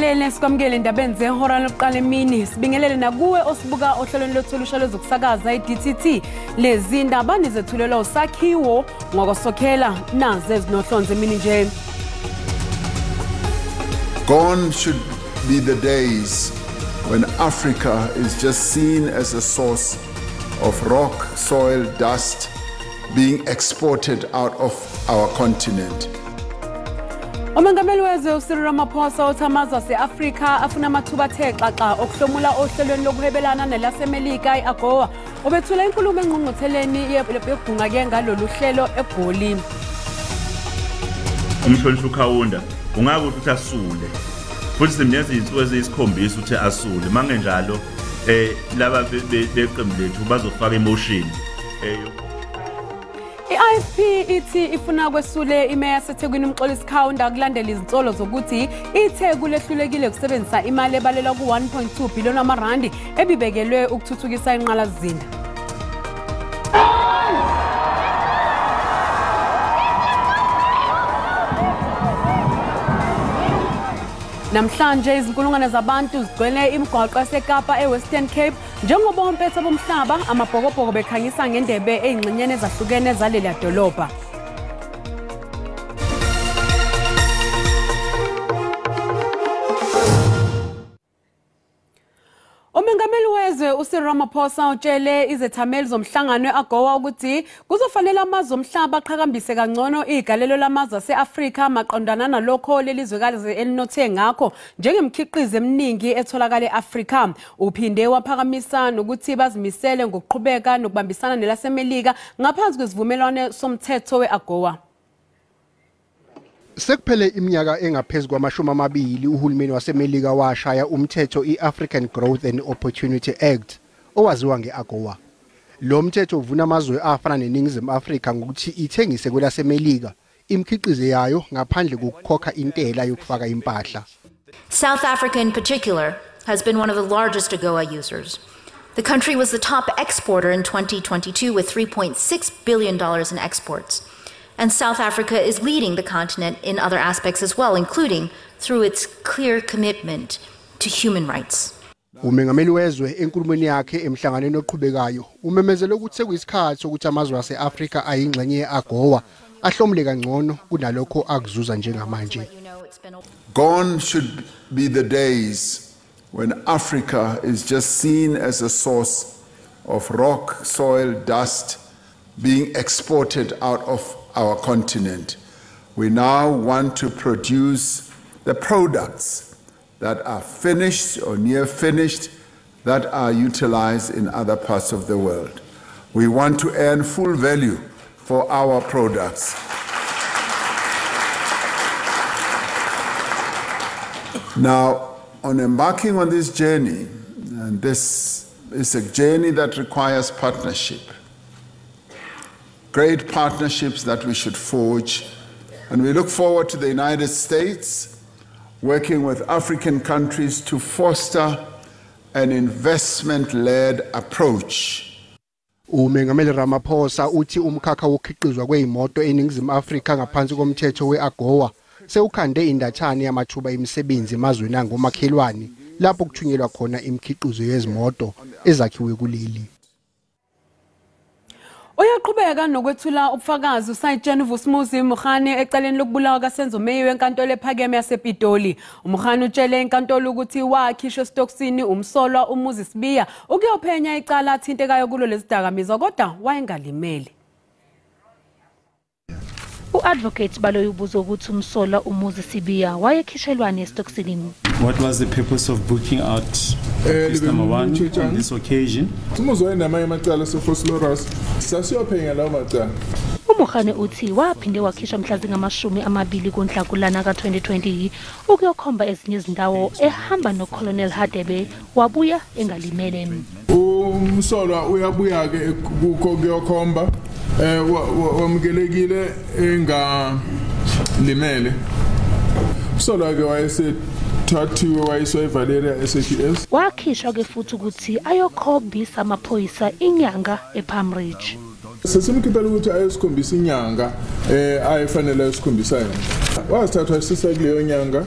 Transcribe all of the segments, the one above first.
Sibingelele sikwamukele indabeni zehora lokuqala emini. Sibingelele nakuwe osibuka ohlelweni lothulusha lozokusakaza iDTT. Lezi ndaba nizethulelwa usakhiwo ngokusokhela naze ezinohlonze emini nje. Gone should be the days when Africa is just seen as a source of rock, soil, dust being exported out of our continent. Umengameli wezwe uCyril Ramaphosa uthamaza se-Afrika afuna amathuba athe xaxa okuhlomula ohlelweni lokuhwebelana nelaseMelika i-AGOA. Ubethula inkulumo engqungqutheleni yebhunga-ke ngalolu hlelo eGoli. Umhlonishwa uKhawunda ungabe uthi asule futhi simneza izinsuku eziyisikhombisa uthi asule mangenjalo laba beqembu lethu bazofaka emotion I-IFP ithi ifuna kwesule imeya seThekwini uMxolisi Khawunda kulandela izinsolo zokuthi iTheku lehlulekile ukusebenzisa imali ebalelwa ku-1.2 billion amarandi ebibekelwe ukuthuthukisa inqalasizinda. Namhlanje izinkulungwane zabantu zigcwele imigwaqo yaseKapa eWestern Cape njengoba ompetha bomhlaba amabhokobhoko bekhanyisa ngendebe ezingxenyeni ezahlukene zaleli dolobha. Umengameli wezwe uCyril Ramaphosa utshele izethameli zomhlangano we-AGOA ukuthi kuzofanele amazwe omhlaba aqhakambise kangcono igalelo lamazwe ase-Afrika maqondana nalokho lelizwekazi elinothe ngakho njengemikhiqizo eminingi etholakala e-Afrika. Uphinde waphakamisa nokuthi bazimisele ngokuqhubeka nokubambisana nelaseMelika ngaphansi kwesivumelwano somthetho we-AGOA. Sekuphele iminyaka engaphezulu kwama-20 uhulumeni waseMelika washaya umthetho i-African Growth and Opportunity Act owaziwa nge-AGOA. Lo mthetho uvuna amazwe afana neNingizimu Afrika ngokuthi ithengise kwelaseMelika imikhiqizo yayo ngaphandle kokukhokha intela yokufaka impahla. South Africa in particular has been one of the largest AGOA users. The country was the top exporter in 2022 with $3.6 billion in exports. And South Africa is leading the continent in other aspects as well, including through its clear commitment to human rights. Umengameli wezwe enkulumweni yakhe emhlanganweni oqhubekayo umemezele ukuthi sekuyisikhathi sokuthi amazwe ase-Afrika ayingxenye ye-AGOA ahlomule kangcono kunalokho akuzuza njengamanje. Gone should be the days when Africa is just seen as a source of rock, soil, dust being exported out of our continent. We now want to produce the products that are finished or near finished that are utilized in other parts of the world. We want to earn full value for our products. Now, on embarking on this journey, and this is a journey that requires partnership, great partnerships that we should forge, and we look forward to the United States working with African countries to foster an investment-led approach. Umengameli Ramaphosa uthi umkhakha wokhiqizwa kweimoto eNingizimu Afrika ngaphansi komthetho we-AGOA sewukhande indathane yamathuba emisebenzi emazweni angomakhelwane lapho kuthunyelwa khona imikhiqizo yezimoto ezakhiwe kuleli. Uyaqhubeka nokwethula ubufakazi usayitshena uVusumuzi Mukhane ecaleni lokubulawa kaSenzo Meyi wenkantolo ephakeme yasePitoli. Umukhane utshele inkantolo ukuthi wakhishwa esitokisini umsolwa uMuzi Sibiya ukuyophenya icala athintekayo kulo lezidakamizwa kodwa wayengalimele. U-advocate baloyi ubuzo ukuthi umsolwa uMuzi Sibiya wayekhishelwane esitokisini. What was the purpose of booking out this number one on this occasion? Umukhane uthi waphinde wakhishwa mhla zingama-20 kuNhlangulana ka-2020 ukuyokhomba ezinye izindawo ehamba noColonel Hadebe wabuya engalimele. Umsolwa uyabuya-ke kukho kuyokhomba wamukelekile engalimele. Umsolwa-ke wathathiwe wayiswa eValeria SABC. Wakhishwa ke futhi ukuthi ayokhombisa amaphoyisa inyanga ePalm Ridge. Sesimkhiphela ukuthi ayesikhombisa inyanga ayefanele ayesikhombisa yona. Wasithathwa isisa kuleyo nyanga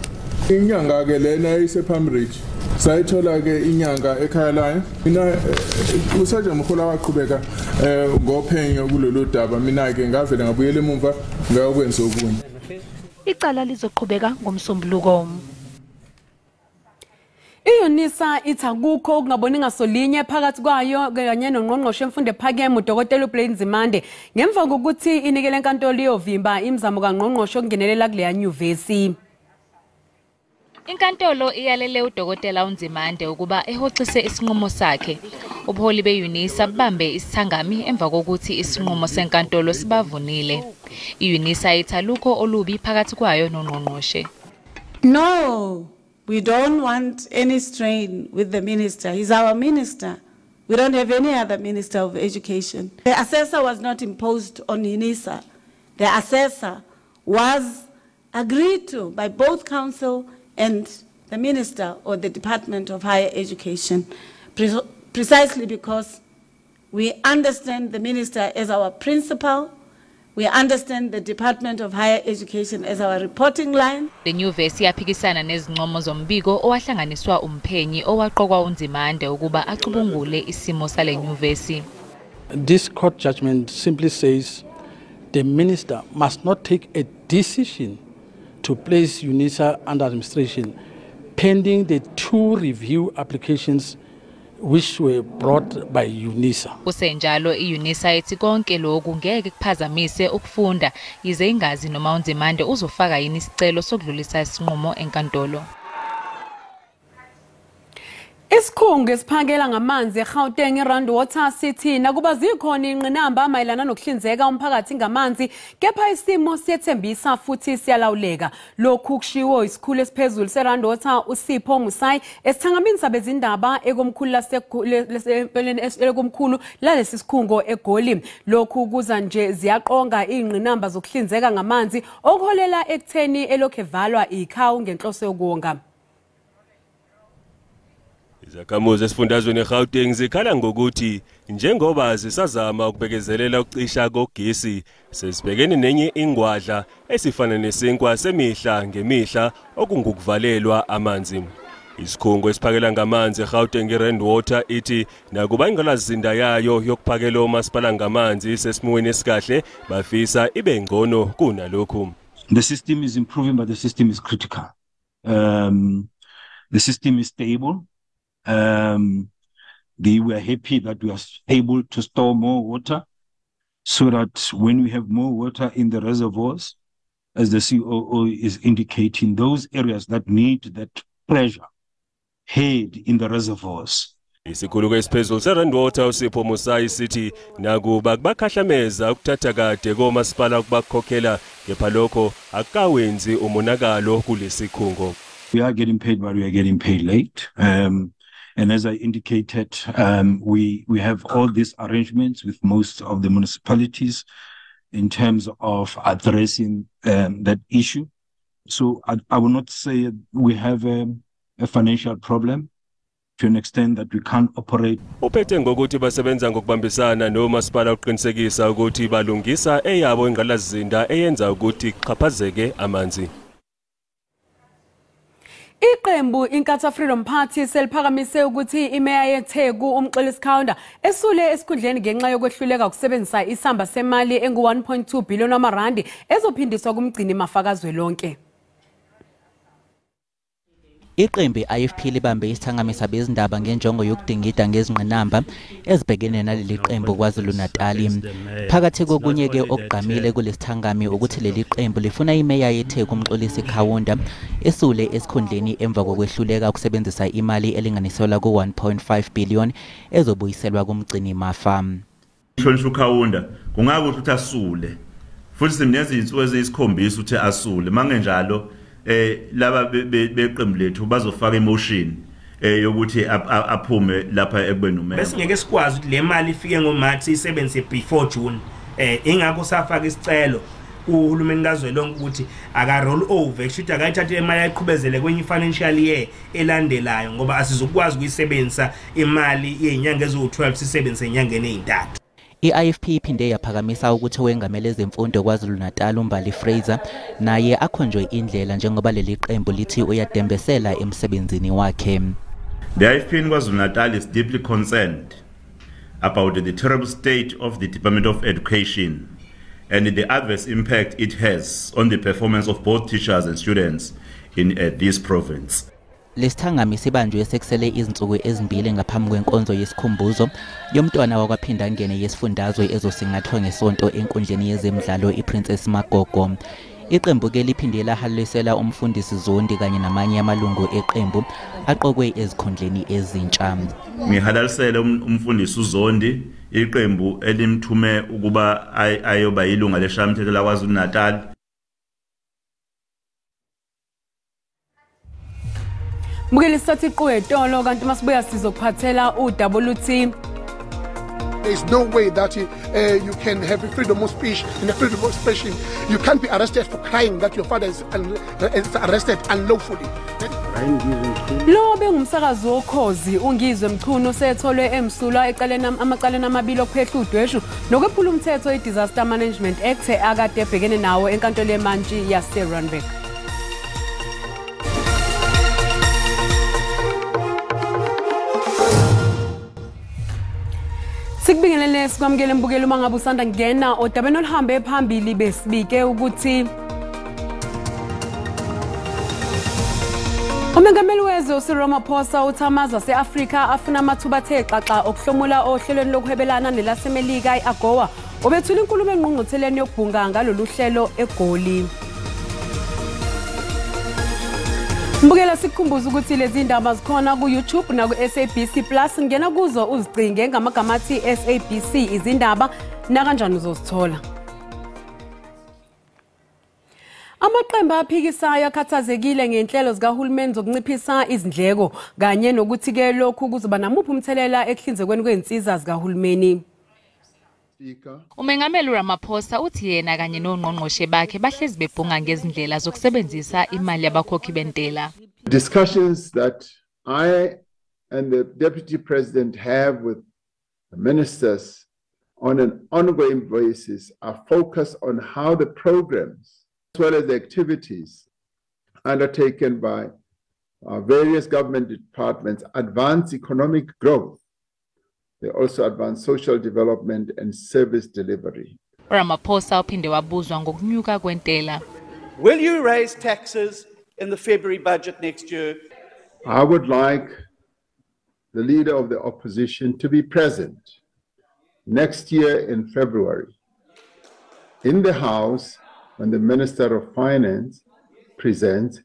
Inyanga ke lena isePamridge. Sayithola ke inyanga ekhaya layo. Mina usaje mkhulu waqhubeka ngophenyo kulolu daba. Mina ke ngavela ngabuyela emumva ngayokwenza okunye. Icala lizoqhubeka ngomsombuluko. IYunisa ithi akukho okungaboni ngasolinye phakathi kwayo kanye nongqongqoshe emfundo ephakeme uDokotela uBlane Nzimande ngemva kokuthi inikele enkantolo iyovimba imizamo kaNgqongqoshe okungenelela kuleya nyuvesi. Inkantolo iyalele uDokotela uNzimande ukuba ehoxise isinqumo sakhe. Ubuholi beYunisa bambe isithangami emva kokuthi isinqumo senkantolo sibavunile. IYunisa ithi alukho olubi phakathi kwayo nongqongqoshe. No. We don't want any strain with the minister. He's our minister. We don't have any other minister of education. The assessor was not imposed on UNISA. The assessor was agreed to by both council and the minister or the Department of Higher Education, precisely because we understand the minister as our principal. We understand the Department of Higher Education as our reporting line. The nyuvesi yaphikisana nezincomo zombiko owahlanganiswa umphenyi owaqokwa uNzimande ukuba acubungule isimo sale nyuvesi. This court judgment simply says the minister must not take a decision to place UNISA under administration pending the 2 review applications which were brought by UNISA. Kusenjalo iYunisa ethi konke lokhu ngeke kuphazamise ukufunda yize ingazi noma uNzimande uzofaka yini isicelo sokudlulisa isinqumo enkantolo. Isikhungo esiphakela ngamanzi eGauteng iRand Water City nakuba zikhona inqinamba mayelana nokuhlinzeka umphakathi ngamanzi kepha isimo siyethembisa futhi siyalawuleka. Lokhu kushiwo isikhulu esiphezulu seRand Water uSipho Musai esithangamini sabezindaba ekomkhulu lekomkhulu lalesi sikhungo eGoli. Lokhu kuza nje ziyaqonga inqinamba zokuhlinzeka ngamanzi okuholela ekutheni elokhevalwa ikhawu ngenhloso yokuwonga. Izakhamuzi esifundazweni eGauteng zikhala ngokuthi njengoba zisazama ukubekezelela ukucisha kogesi sesibhekene nenye ingwadla esifana nesinkwa semihla ngemihla okungukuvalelwa amanzi. Isikhungo esiphakela ngamanzi eGauteng iRand Water ithi nakuba ingalazinda yayo yokuphakela umasipala ngamanzi sesimweni esikahle bafisa ibe ngcono kunalokhu. The system is improving, but the system is critical. The system is stable. We were happy that we are able to store more water so that when we have more water in the reservoirs, as the COO is indicating, those areas that need that pressure head in the reservoirs. Isikhulu esiphezulu seRand Water uSipho Musai City nakuba kubakhahlameza ukuthatha kade komasipala ukubakhokhela kepha lokho akawenzi umonakalo kulesikhungo. We are getting paid, but we are getting paid late. And as I indicated, we have all these arrangements with most of the municipalities in terms of addressing that issue. So I will not say we have a financial problem to an extent that we can't operate. Uphethe ngokuthi basebenza ngokubambisana nomasipala uqinisekisa ukuthi balungisa eyabo ingqalazinda eyenza ukuthi kuqhaphazeke amanzi. Iqembu iNkatha Freedom Party seliphakamise ukuthi imeya yeTheku uMxolisi Khawunda esule esikhundleni ngenxa yokwehluleka ukusebenzisa isamba semali engu-1.2 billion amarandi ezophindiswa kumgcini mafakazwe lonke. Iqembu IFP libambe isithangamisa bezindaba ngenjongo yokudingida ngezingqinamba ezibhekene naleli qembu KwaZulu-Natal. Phakathi kokunye ke okugqamile kulesithangami ukuthi leli qembu lifuna imeya yeTheku uMxolisi Khawunda esule esikhundleni emva kokwehluleka ukusebenzisa imali elinganiselwa ku-1.5 billion ezobuyiselwa kumgcini mafa. Mhlonishwa uKhawunda kungakuthi ukuthi asule futhi simnezi insuku eziyisikhombisa ukuthi asule mangenjalo laba beqembu lethu bazofaka emotion yokuthi aphume lapha ekubeni umema bese ngeke sikwazi ukuthi le mali ifike ngoMarch isebenze before June ingakho safaka isicelo kuhulumeni kazwelonke ukuthi aka roll over kushuthi akayithathe imali ayiqhubezele kwenye financial year elandelayo ngoba asizokwazi ukuyisebenzisa imali yezinyanga eziwu12 sisebenze enyangeni ezintathu. I-IFP iphinde yaphakamisa ukuthi owengamele ezemfundo KwaZulu-Natal uMbali Fraser naye akhonjwe indlela njengoba leli qembu lithi uyadembesela emsebenzini wakhe. The IFP in KwaZulu-Natal is deeply concerned about the terrible state of the Department of Education and the adverse impact it has on the performance of both teachers and students in this province. Lesithangami sibanjwe sekusele izinsuku ezimbili ngaphambi kwenkonzo yesikhumbuzo yomntwana wakwaphinda ngene yesifundazwe ezosingathwa ngesonto enkundleni yezemidlalo iPrincess Magogo. Iqembu ke liphinde lahalisela umfundisi Zondi kanye namanye amalungu eqembu aqokwe ezikhundleni ezintsha. Ngihalalisele umfundisi uZondi iqembu elimthume ukuba ayoba yilunga leshamithetho laKwaZulu-Natal. Mukeli sathi iqwetolo kanti masibuya sizokuphathela uWT. There's no way that you can have a freedom of speech and a freedom of expression. You can't be arrested for crying that your father is arrested unlawfully. Lo bengumsakazi wokhozi ungizwe Mchunu setholwe emsulwa amacaleni amabili okuphehla udweshu nokwephula umthetho iDisaster Management Act akade ebhekene nawo enkantolo yemantshi yaseRandburg. Sikubingelele sikwamukele mbukelo mangabe usanda ngena odabeni oluhambe phambili besibike ukuthi uMengameli wezwe uCyril Ramaphosa uthamaza seAfrika afuna amathuba athe xaxa okuhlomula ohlelweni lokuhwebelana nelasemelika iAGOA obethula inkulumo engqungqutheleni yokubhunga ngalolu hlelo eGoli. Mbukela sikhumbuza ukuthi lezi ndaba zikhona ku YouTube na ku SABC Plus ngena kuzo uzicinge ngamagama athi SABC izindaba na kanjani uzosithola. Amaqembu aphikisayo akhathazekile ngenhlelo zikahulumeni zokunciphisa izindleko kanye nokuthi ke lokhu kuzoba namuphi umthelela ekuhlinzekweni kwensiza zikahulumeni. Umengameli Ramaphosa uthi yena kanye nongqongqoshe bakhe bahlezi bebhunga ngezindlela zokusebenzisa imali yabakhokhi bentela. Discussions that I and the Deputy President have with the ministers on an ongoing basis are focused on how the programs as well as the activities undertaken by various government departments advance economic growth. They also advance social development and service delivery. Ramaphosa uphinde wabuzwa ngokunyuka kwentela. Will you raise taxes in the February budget next year? I would like the leader of the opposition to be present next year in February in the House when the Minister of Finance presents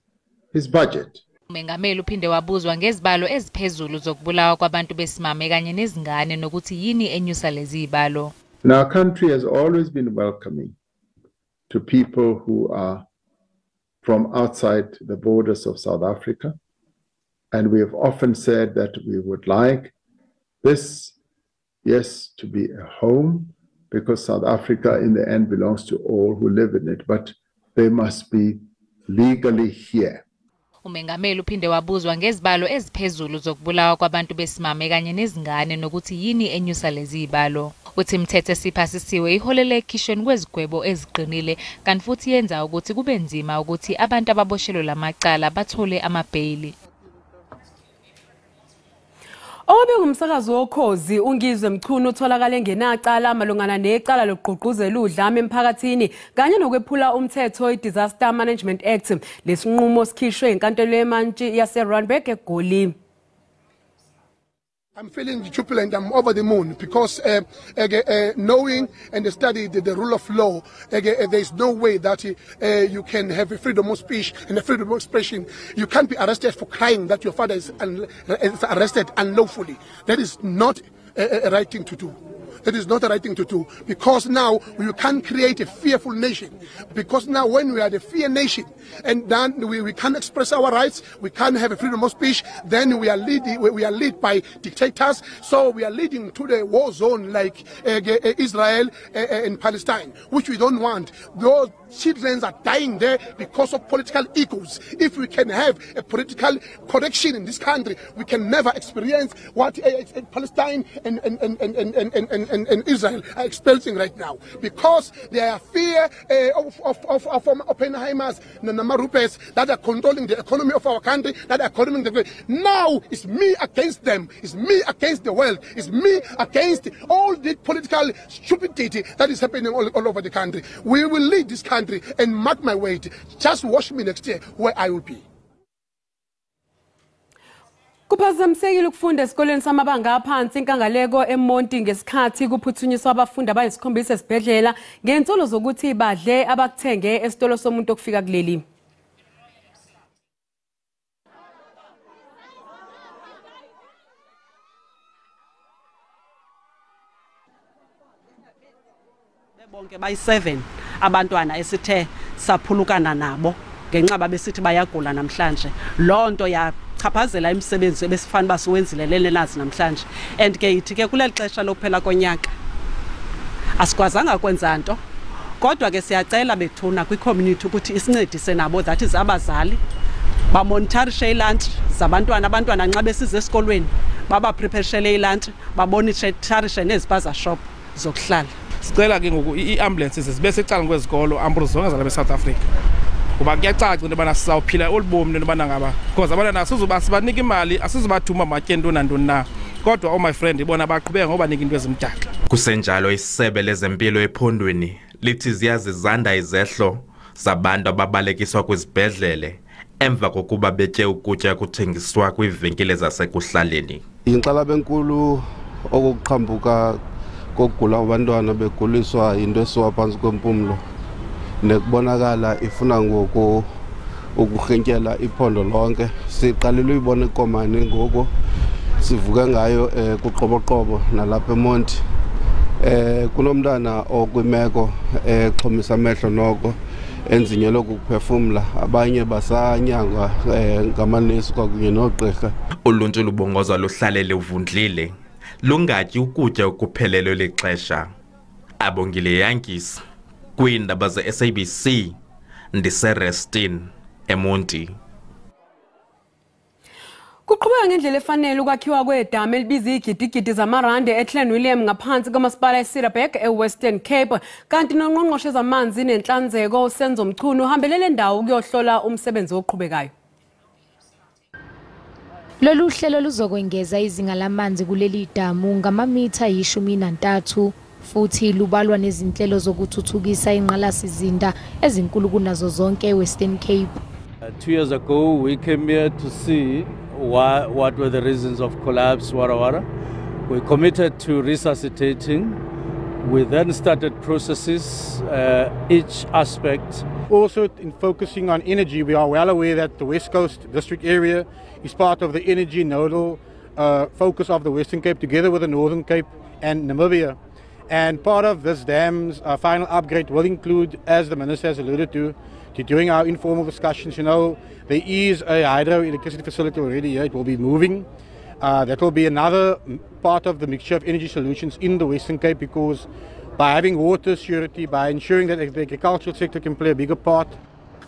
his budget. Umengameli uphinde wabuzwa ngezibalo eziphezulu zokubulawa kwabantu besimame kanye nezingane nokuthi yini enyusa lezi zibalo. Our country has always been welcoming to people who are from outside the borders of South Africa, and we have often said that we would like this, yes, to be a home, because South Africa in the end belongs to all who live in it, but they must be legally here. Umengameli uphinde wabuzwa ngezibalo eziphezulu zokubulawa kwabantu besimame kanye nezingane nokuthi yini enyusa lezi zibalo. Uthi imithetho esiphasisiwe iholele ekhishweni kwezigwebo eziqinile kanti futhi yenza ukuthi kube nzima ukuthi abantu ababoshelwe lamacala bathole amabhayili. Obe ngumsakazi wokhozi ungizwe Mchunu utholakale ngenacala malungana necala lokuqhuquzela udlame emphakathini kanye nokwephula umthetho iDisaster Management Act lesinqumo sikhishwe enkantolo yemantshi yaseRandburg eGoli. I'm feeling jubilant, I'm over the moon because knowing and studying the rule of law, there's no way that you can have a freedom of speech and a freedom of expression. You can't be arrested for crying that your father is arrested unlawfully. That is not a right thing to do. That is not the right thing to do, because now we can create a fearful nation. Because now when we are the fear nation and then we can't express our rights, we can't have a freedom of speech, then we are led by dictators. So we are leading to the war zone like Israel and Palestine, which we don't want. Those children are dying there because of political egos. If we can have a political correction in this country, we can never experience what Palestine and and Israel are experiencing right now, because there are fear of Oppenheimers and Namarupes that are controlling the economy of our country, that are controlling the. Now it's me against them, it's me against the world, it's me against all the political stupidity that is happening all over the country. We will lead this country, and mark my word, just watch me next year where I will be. Kuphazamisekile ukufunda esikoleni samabanga aphansi inkangaleko eMonti ngesikhathi kuphuthunyiswa abafundi abayisikhombisa esibhedlela ngentolo zokuthi badle abakuthenge esitolo somuntu okufika kuleli. Bonke bayi7 abantwana esithe saphulukana nabo ngenxa babesithi bayagula namhlanje. Lonto yachaphazela imisebenzi ebesifana basiwenzile lenazi namhlanje. And ke ithi ke kuleli xesha lokuphela konyaka asikwazanga kwenza nto, kodwa ke siyacela bethuna kwi-community ukuthi isincedise nabo, that is abazali bamonitorishe ilunch zabantwana, abantwana nxa besize esikolweni baba prepareshele ilunch, babonitorishe nezipaza shop zokuhlala. Sicela ke ngoku i-ambulances zibe secala kwezikolo ambulance zonke zalapha eSouth Africa. Kuba kuyacaca into bana sizawuphila olubomi into bana ngaba because abantwana asizuba sibanika imali, asizubathuma matyento nantoni na, kodwa my friend ibona baqhubeka ngoba nika into ezimdaka. Kusenjalo isebe lezempilo ephondweni lithi ziyazizanda izehlo zabantu ababalekiswa kwizibhedlele emva kokuba betye ukutya kuthengiswa kwiivenkile zasekuhlaleni. Inxalabo enkulu okuqhambuka kokugula abantwana beguliswa into esiwa phansi kwempumlo nekubonakala ifuna ngoku ukurhentyela iphondo lonke. Siqalile uyibona ikomane ngoku sivuke ngayo kuqoboqobo nalapha eMonti. Kunomntana okwimeko exhomisa amehlo noko enzinyelwe ukuphefumla, abanye basanyangwa ngamanesi kwakunye noogqirha. Uluntu lubongoza luhlale luvundlile lungatyi ukutya okuphelelwe lexesha. Abongile Yankis kwiindaba ze-SABC ndiseRestin eMonti. Kuqhubeka ngendlela efanele ukwakhiwa kwedama elibiza igidigidi zamarandi eClan William ngaphansi komasipala eCedarbek eWestern Cape, kanti nongqongqoshe zamanzi nenhlanzeko uSenzo Mchunu uhambelele indawo ukuyohlola umsebenzi oqhubekayo. Lolu hlelo luzokwengeza izinga lamanzi kuleli damu ngamamitha 13 futhi lubalwa nezinhlelo zokuthuthukisa inqalasizinda ezinkulu kunazo zonke eWestern Cape. 2 years ago we came here to see what were the reasons of collapse, wara. We committed to resuscitating. We then started processes, each aspect. Also in focusing on energy, we are well aware that the West Coast district area is part of the energy nodal focus of the Western Cape together with the Northern Cape and Namibia. And part of this dam's final upgrade will include, as the Minister has alluded to during our informal discussions, there is a hydroelectricity facility already here. It will be moving. That will be another part of the mixture of energy solutions in the Western Cape, because by having water security, by ensuring that the agricultural sector can play a bigger part.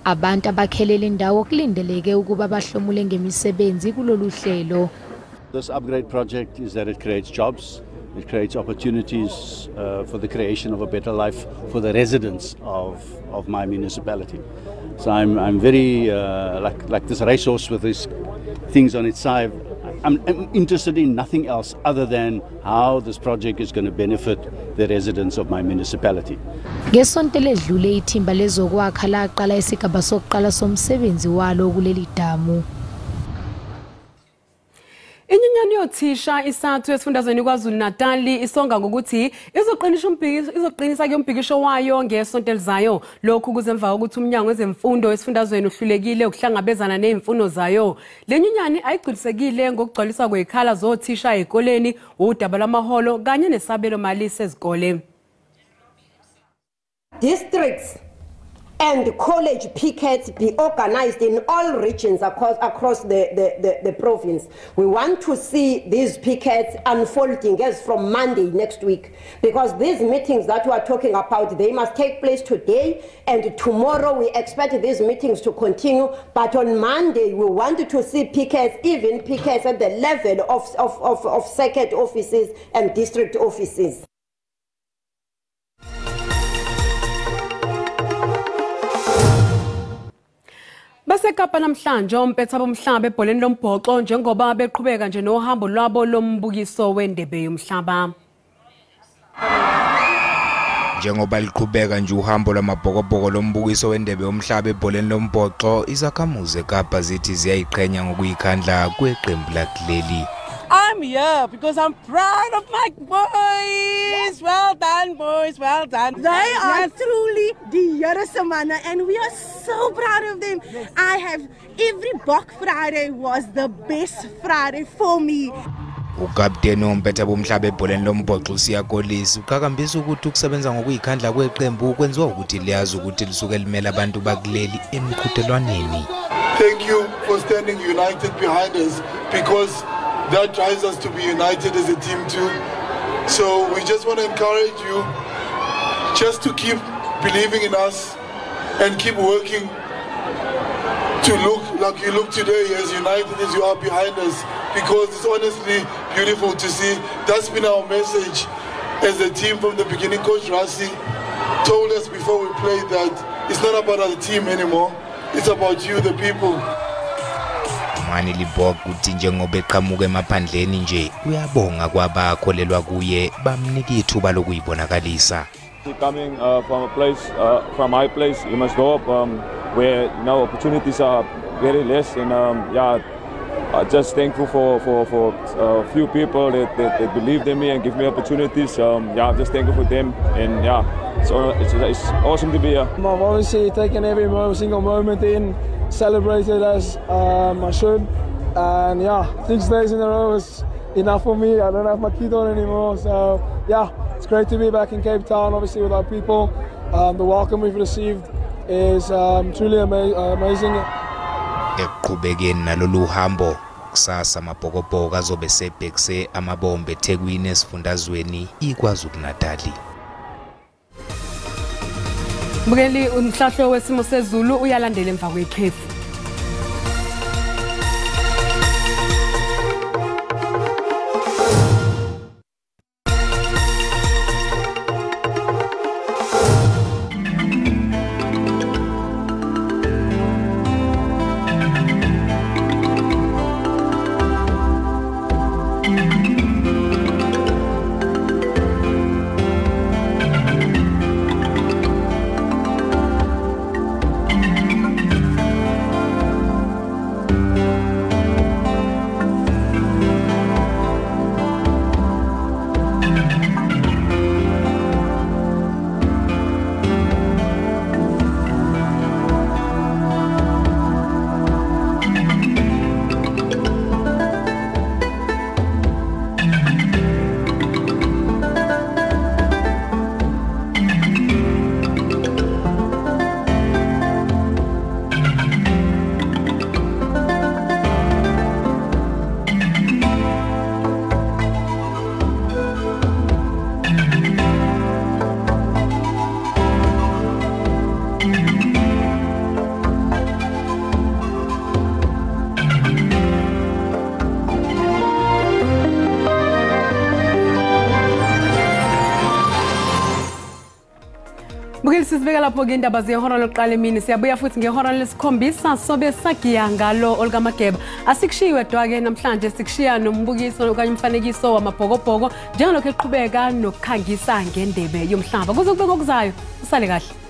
Abantu abakhelele indawo kulindeleke ukuba bahlomule ngemisebenzi kulolu hlelo. This upgrade project is that it creates jobs, it creates opportunities for the creation of a better life for the residents of my municipality. So I'm very like this racehorse with these things on its side. I'm interested in nothing else other than how this project is going to benefit the residents of my municipality. Ngesonto ledlule ithimba lezokwakha laqala isigaba sokuqala somsebenzi walo kuleli damu. Inyunyane yothisha isathu esifundazweni kwaZulu Natal isonga ngokuthi izoqinisa ke umbhikisho wayo ngesonto elizayo, lokhu kuzemva ukuthi umnyango wezemfundo esifundazweni uhlulekile ukuhlangabezana nezimfuno zayo. Le nyunyane ayigcilisekile ngokugcwaliswa kwekhala zothisha ezikoleni, udaba lwamaholo kanye nesabelo mali sezikole. Districts and college pickets be organized in all regions across the province. We want to see these pickets unfolding as from Monday next week, because these meetings that we are talking about, they must take place today and tomorrow. We expect these meetings to continue, but on Monday we want to see pickets, even pickets at the level of circuit offices and district offices. Basekapa namhlanje ompetha bomhlaba ebholeni lombhoxo njengoba beqhubeka nje nohambo lwabo lombukiso wendebe yomhlaba. Njengoba liqhubeka nje uhambo lwamabhokobhoko lombukiso wendebe yomhlaba ebholeni lombhoxo, izakhamuzi eKapa zithi ziyayiqhenya ngokuyikhandla kweqembu lakuleli. I'm here because I'm proud of my boys. Well done, boys. Well done. They are truly the Yarasamana, and we are so proud of them. Every Bok Friday was the best Friday for me. Ukapteni ompetha bomhlaba ebholeni lombhoxo siyakolisa ukakambisa ukuthi ukusebenza ngokuyikhandla kweqembu kwenziwa ukuthi liyazi ukuthi lisuke limela abantu bakuleli emqhudelwaneni. Thank you for standing united behind us, because that drives us to be united as a team too. So we just want to encourage you just to keep believing in us and keep working to look like you look today, as united as you are behind us, because it's honestly beautiful to see. That's been our message as a team from the beginning. Coach Rassi told us before we played that it's not about the team anymore, it's about you, the people. Mani libok uthi njengoba eqhamuka emaphandleni nje uyabonga kwabakholelwa kuye bamnika ithuba lokuyibonakalisa. Coming from a place, from my place, you must go up where opportunities are very less, and just thankful for a few people that believed in me and give me opportunities. Just thankful for them, and it's awesome to be here. I've obviously taken every single moment in, celebrated as I should, and 6 days in a row is enough for me. I don't have my kid on anymore, so it's great to be back in Cape Town, obviously with our people. The welcome we've received is truly amazing. Eqhubekeni nalolu hambo kusasa amabhokobhoko azobe sebhekise amabombe eThekwini esifundazweni iKwaZulu-Natal. Mbukeli umhlahlo wesimo sezulu uyalandela emva kwekhefu. Mbukeli sisibeka lapho ke indaba zehora lokuqala emini, siyabuya futhi ngehora lesikhombisa sobe sagiya ngalo Olga Mageba. Asikushiwe dwake namhlanje sikushiya nombukiso okanye umfanekiso wamabhokobhoko njengalokho eqhubeka nokukhangisa ngendebe yomhlaba. Kuze kube ngokuzayo usale kahle.